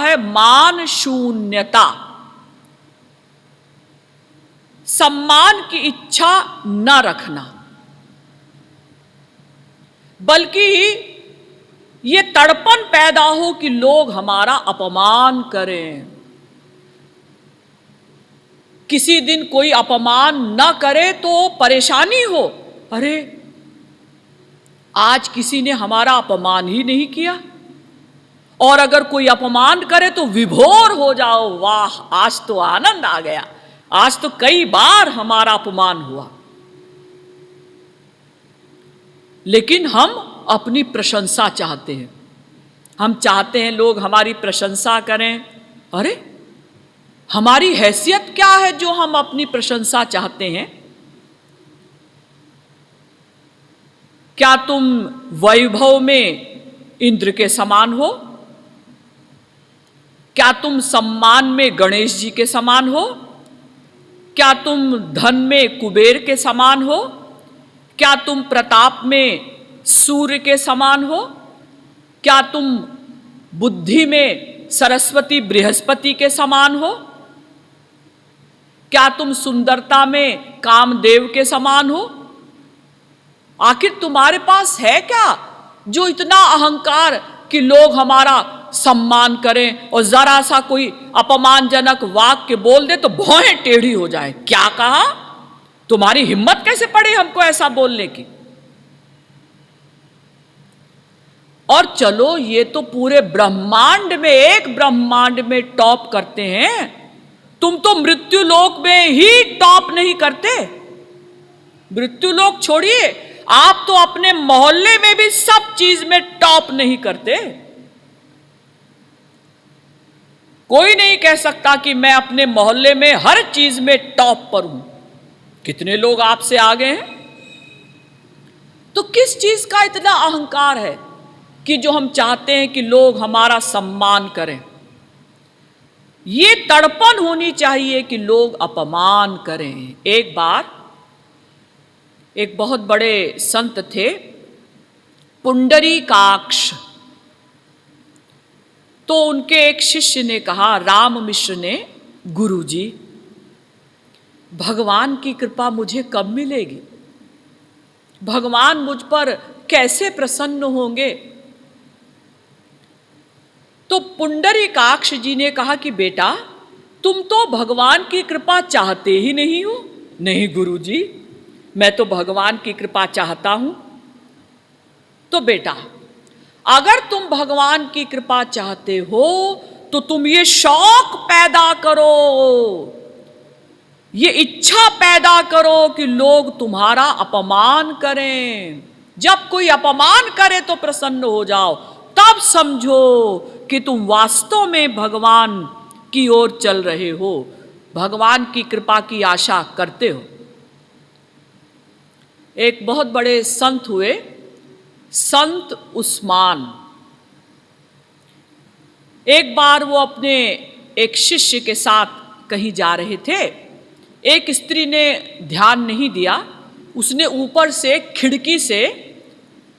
है मान शून्यता। सम्मान की इच्छा न रखना, बल्कि ये तड़पन पैदा हो कि लोग हमारा अपमान करें। किसी दिन कोई अपमान न करे तो परेशानी हो, अरे आज किसी ने हमारा अपमान ही नहीं किया। और अगर कोई अपमान करे तो विभोर हो जाओ, वाह आज तो आनंद आ गया, आज तो कई बार हमारा अपमान हुआ। लेकिन हम अपनी प्रशंसा चाहते हैं, हम चाहते हैं लोग हमारी प्रशंसा करें। अरे हमारी हैसियत क्या है जो हम अपनी प्रशंसा चाहते हैं? क्या तुम वैभव में इंद्र के समान हो? क्या तुम सम्मान में गणेश जी के समान हो? क्या तुम धन में कुबेर के समान हो? क्या तुम प्रताप में सूर्य के समान हो? क्या तुम बुद्धि में सरस्वती बृहस्पति के समान हो? क्या तुम सुंदरता में कामदेव के समान हो? आखिर तुम्हारे पास है क्या जो इतना अहंकार कि लोग हमारा सम्मान करें और जरा सा कोई अपमानजनक वाक्य बोल दे तो भौहें टेढ़ी हो जाए? क्या कहा? तुम्हारी हिम्मत कैसे पड़ी हमको ऐसा बोलने की? और चलो ये तो पूरे ब्रह्मांड में, एक ब्रह्मांड में टॉप करते हैं, तुम तो मृत्यु लोक में ही टॉप नहीं करते। मृत्यु लोक छोड़िए, आप तो अपने मोहल्ले में भी सब चीज में टॉप नहीं करते। कोई नहीं कह सकता कि मैं अपने मोहल्ले में हर चीज में टॉप पर हूं। कितने लोग आपसे आगे हैं? तो किस चीज का इतना अहंकार है कि जो हम चाहते हैं कि लोग हमारा सम्मान करें? ये तड़पन होनी चाहिए कि लोग अपमान करें। एक बार एक बहुत बड़े संत थे, पुंडरीकाक्ष। तो उनके एक शिष्य ने कहा, राम मिश्र ने, गुरुजी भगवान की कृपा मुझे कब मिलेगी? भगवान मुझ पर कैसे प्रसन्न होंगे? तो पुंडरीकाक्ष जी ने कहा कि बेटा तुम तो भगवान की कृपा चाहते ही नहीं हो। नहीं गुरुजी, मैं तो भगवान की कृपा चाहता हूं। तो बेटा अगर तुम भगवान की कृपा चाहते हो तो तुम ये शौक पैदा करो, ये इच्छा पैदा करो कि लोग तुम्हारा अपमान करें। जब कोई अपमान करे तो प्रसन्न हो जाओ, तब समझो कि तुम वास्तव में भगवान की ओर चल रहे हो, भगवान की कृपा की आशा करते हो। एक बहुत बड़े संत हुए, संत उस्मान। एक बार वो अपने एक शिष्य के साथ कहीं जा रहे थे। एक स्त्री ने ध्यान नहीं दिया, उसने ऊपर से खिड़की से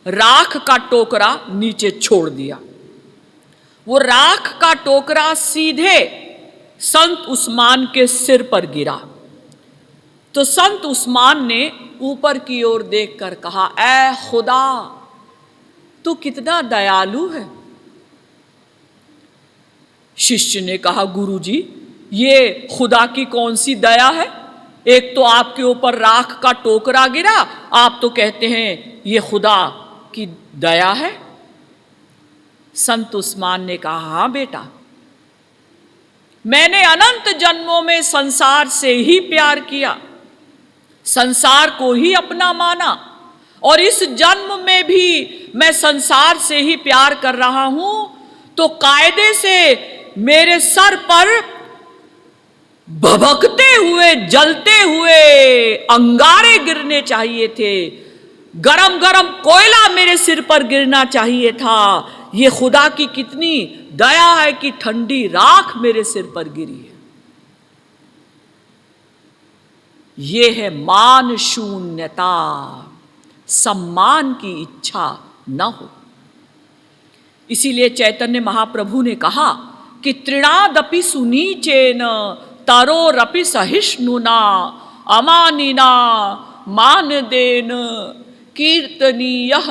राख का टोकरा नीचे छोड़ दिया। वो राख का टोकरा सीधे संत उस्मान के सिर पर गिरा। तो संत उस्मान ने ऊपर की ओर देखकर कहा, ऐ खुदा तू कितना दयालु है। शिष्य ने कहा, गुरुजी ये खुदा की कौन सी दया है? एक तो आपके ऊपर राख का टोकरा गिरा, आप तो कहते हैं ये खुदा की दया है। संत उस्मान ने कहा, हाँ बेटा, मैंने अनंत जन्मों में संसार से ही प्यार किया, संसार को ही अपना माना, और इस जन्म में भी मैं संसार से ही प्यार कर रहा हूं। तो कायदे से मेरे सर पर भभकते हुए, जलते हुए अंगारे गिरने चाहिए थे, गरम गरम कोयला मेरे सिर पर गिरना चाहिए था। ये खुदा की कितनी दया है कि ठंडी राख मेरे सिर पर गिरी है। ये है मान शून्यता, सम्मान की इच्छा न हो। इसीलिए चैतन्य महाप्रभु ने कहा, कि तृणादपि सुनीचेन तरोरपि सहिष्णुना अमानिना मानदेन कीर्तनीयः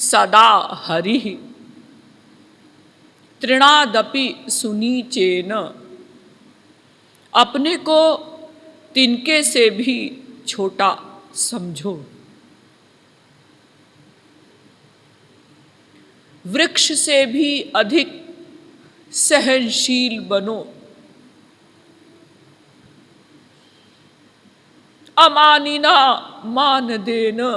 सदा हरिः। तृणादपि सुनीचेन, अपने को तिनके से भी छोटा समझो, वृक्ष से भी अधिक सहनशील बनो, अमानिना मान देना,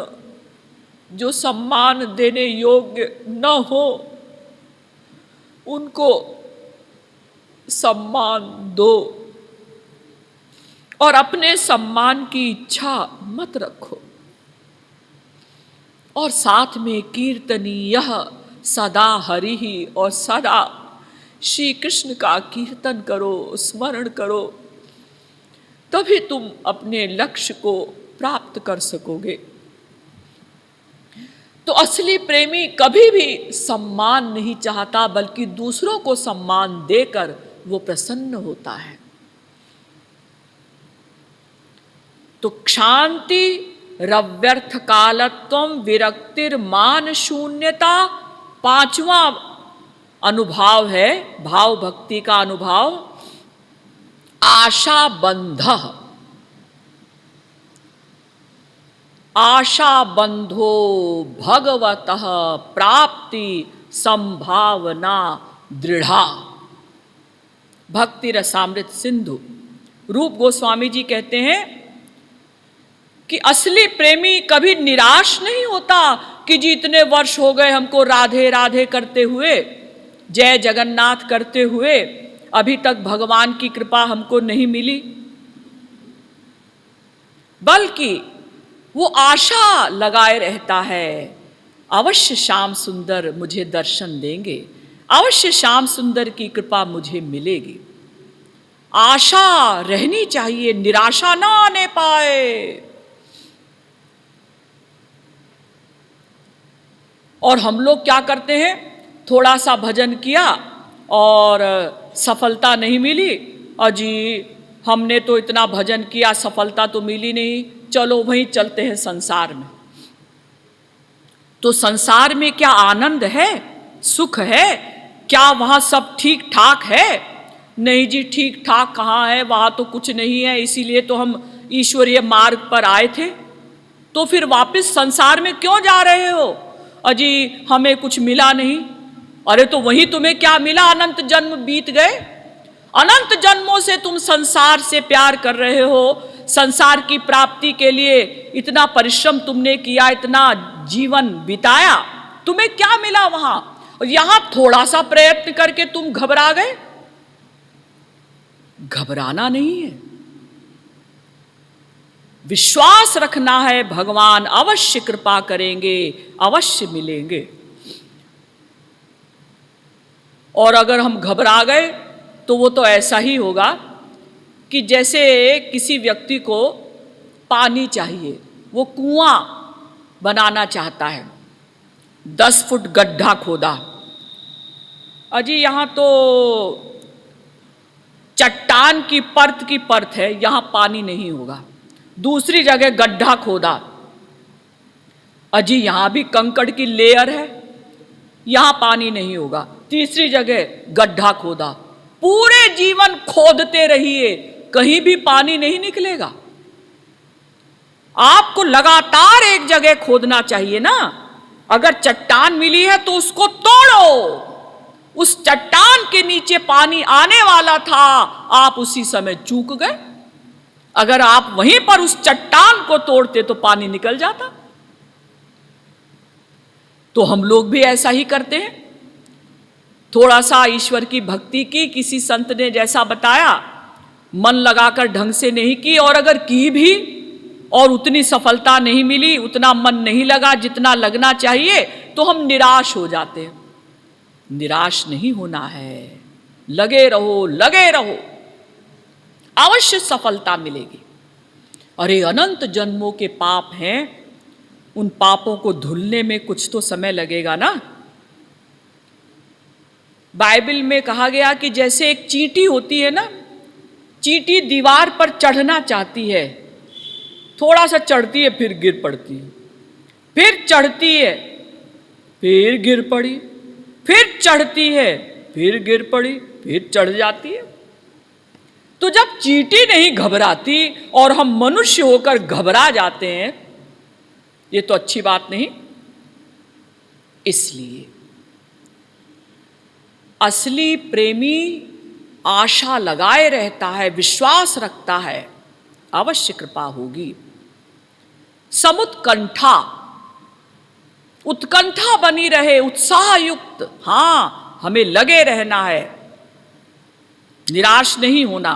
जो सम्मान देने योग्य न हो उनको सम्मान दो, और अपने सम्मान की इच्छा मत रखो। और साथ में कीर्तनीय सदा हरि ही, और सदा श्री कृष्ण का कीर्तन करो, स्मरण करो, तभी तुम अपने लक्ष्य को प्राप्त कर सकोगे। तो असली प्रेमी कभी भी सम्मान नहीं चाहता, बल्कि दूसरों को सम्मान देकर वो प्रसन्न होता है। तो क्षांति रव्यर्थ कालत्वम विरक्तिर मान शून्यता, पांचवा अनुभाव है भाव भक्ति का अनुभव, आशा बंध। आशा बंधो भगवतः प्राप्ति संभावना दृढ़ा। भक्ति रसामृत सिंधु। रूप गोस्वामी जी कहते हैं कि असली प्रेमी कभी निराश नहीं होता कि जी इतने वर्ष हो गए हमको राधे राधे करते हुए, जय जगन्नाथ करते हुए, अभी तक भगवान की कृपा हमको नहीं मिली, बल्कि वो आशा लगाए रहता है, अवश्य श्याम सुंदर मुझे दर्शन देंगे, अवश्य श्याम सुंदर की कृपा मुझे मिलेगी। आशा रहनी चाहिए, निराशा ना आने पाए। और हम लोग क्या करते हैं, थोड़ा सा भजन किया और सफलता नहीं मिली, अजी हमने तो इतना भजन किया सफलता तो मिली नहीं, चलो वहीं चलते हैं संसार में। तो संसार में क्या आनंद है, सुख है, क्या वहाँ सब ठीक ठाक है? नहीं जी, ठीक ठाक कहाँ है, वहाँ तो कुछ नहीं है, इसीलिए तो हम ईश्वरीय मार्ग पर आए थे। तो फिर वापस संसार में क्यों जा रहे हो? अजी हमें कुछ मिला नहीं। अरे तो वही तुम्हें क्या मिला, अनंत जन्म बीत गए, अनंत जन्मों से तुम संसार से प्यार कर रहे हो, संसार की प्राप्ति के लिए इतना परिश्रम तुमने किया, इतना जीवन बिताया, तुम्हें क्या मिला वहां? और यहां थोड़ा सा प्रयत्न करके तुम घबरा गए। घबराना नहीं है, विश्वास रखना है, भगवान अवश्य कृपा करेंगे, अवश्य मिलेंगे। और अगर हम घबरा गए तो वो तो ऐसा ही होगा कि जैसे किसी व्यक्ति को पानी चाहिए, वो कुआं बनाना चाहता है, 10 फुट गड्ढा खोदा, अजी यहाँ तो चट्टान की परत है, यहाँ पानी नहीं होगा। दूसरी जगह गड्ढा खोदा, अजी यहाँ भी कंकड़ की लेयर है, यहाँ पानी नहीं होगा। तीसरी जगह गड्ढा खोदा, पूरे जीवन खोदते रहिए, कहीं भी पानी नहीं निकलेगा। आपको लगातार एक जगह खोदना चाहिए ना। अगर चट्टान मिली है तो उसको तोड़ो, उस चट्टान के नीचे पानी आने वाला था, आप उसी समय चूक गए। अगर आप वहीं पर उस चट्टान को तोड़ते तो पानी निकल जाता। तो हम लोग भी ऐसा ही करते हैं, थोड़ा सा ईश्वर की भक्ति की, किसी संत ने जैसा बताया, मन लगाकर ढंग से नहीं की, और अगर की भी और उतनी सफलता नहीं मिली, उतना मन नहीं लगा जितना लगना चाहिए, तो हम निराश हो जाते हैं। निराश नहीं होना है, लगे रहो, लगे रहो, अवश्य सफलता मिलेगी। अरे अनंत जन्मों के पाप हैं, उन पापों को धुलने में कुछ तो समय लगेगा ना। बाइबल में कहा गया कि जैसे एक चींटी होती है ना, चींटी दीवार पर चढ़ना चाहती है, थोड़ा सा चढ़ती है फिर गिर पड़ती है, फिर चढ़ती है फिर गिर पड़ी, फिर चढ़ती है फिर गिर पड़ी, फिर चढ़ जाती है। तो जब चींटी नहीं घबराती और हम मनुष्य होकर घबरा जाते हैं, ये तो अच्छी बात नहीं। इसलिए असली प्रेमी आशा लगाए रहता है, विश्वास रखता है, अवश्य कृपा होगी। समुत्कंठा, उत्कंठा बनी रहे, उत्साह युक्त। हां, हमें लगे रहना है, निराश नहीं होना।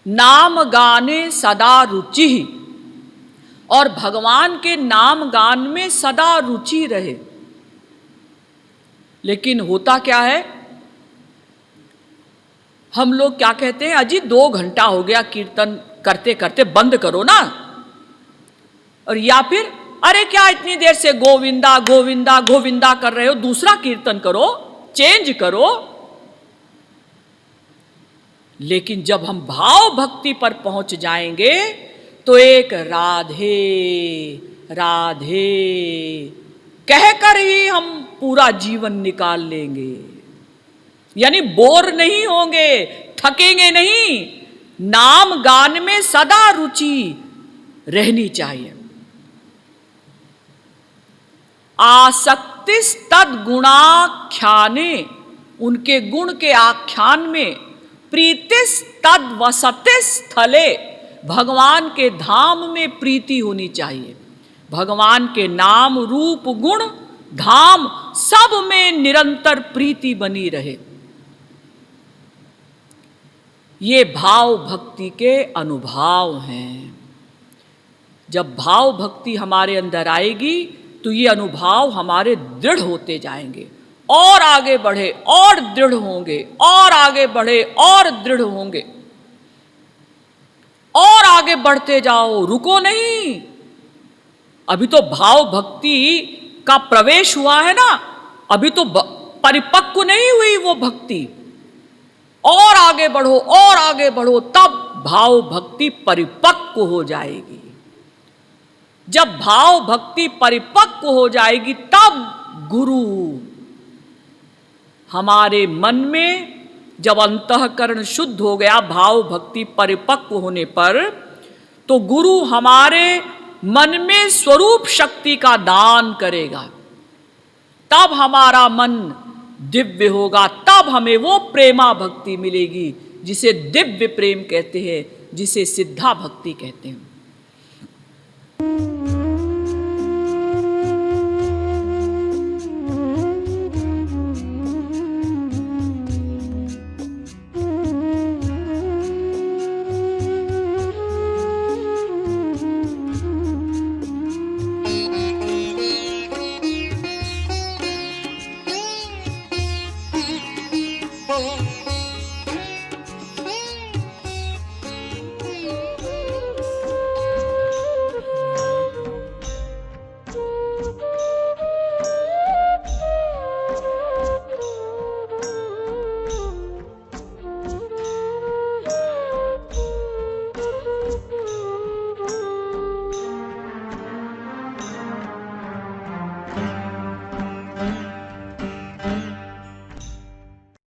नाम गाने सदा रुचि, और भगवान के नाम गान में सदा रुचि रहे। लेकिन होता क्या है, हम लोग क्या कहते हैं, अजी 2 घंटा हो गया कीर्तन करते करते, बंद करो ना। और या फिर अरे क्या इतनी देर से गोविंदा गोविंदा गोविंदा कर रहे हो, दूसरा कीर्तन करो, चेंज करो। लेकिन जब हम भाव भक्ति पर पहुंच जाएंगे तो एक राधे राधे कहकर ही हम पूरा जीवन निकाल लेंगे। यानी बोर नहीं होंगे, थकेंगे नहीं। नाम गान में सदा रुचि रहनी चाहिए। आसक्तिस तद गुणाख्याने, उनके गुण के आख्यान में, प्रीतिस तद वसतिस स्थले, भगवान के धाम में प्रीति होनी चाहिए। भगवान के नाम रूप गुण धाम सब में निरंतर प्रीति बनी रहे। ये भाव भक्ति के अनुभाव हैं। जब भाव भक्ति हमारे अंदर आएगी तो ये अनुभाव हमारे दृढ़ होते जाएंगे, और आगे बढ़े और दृढ़ होंगे, और आगे बढ़े और दृढ़ होंगे, और आगे बढ़ते जाओ, रुको नहीं। अभी तो भाव भक्ति का प्रवेश हुआ है ना, अभी तो परिपक्व नहीं हुई वो भक्ति। और आगे बढ़ो और आगे बढ़ो, तब भाव भक्ति परिपक्व हो जाएगी। जब भाव भक्ति परिपक्व हो जाएगी तब गुरु हमारे मन में, जब अंतःकरण शुद्ध हो गया भाव भक्ति परिपक्व होने पर, तो गुरु हमारे मन में स्वरूप शक्ति का दान करेगा। तब हमारा मन दिव्य होगा, तब हमें वो प्रेमा भक्ति मिलेगी जिसे दिव्य प्रेम कहते हैं, जिसे सिद्धा भक्ति कहते हैं।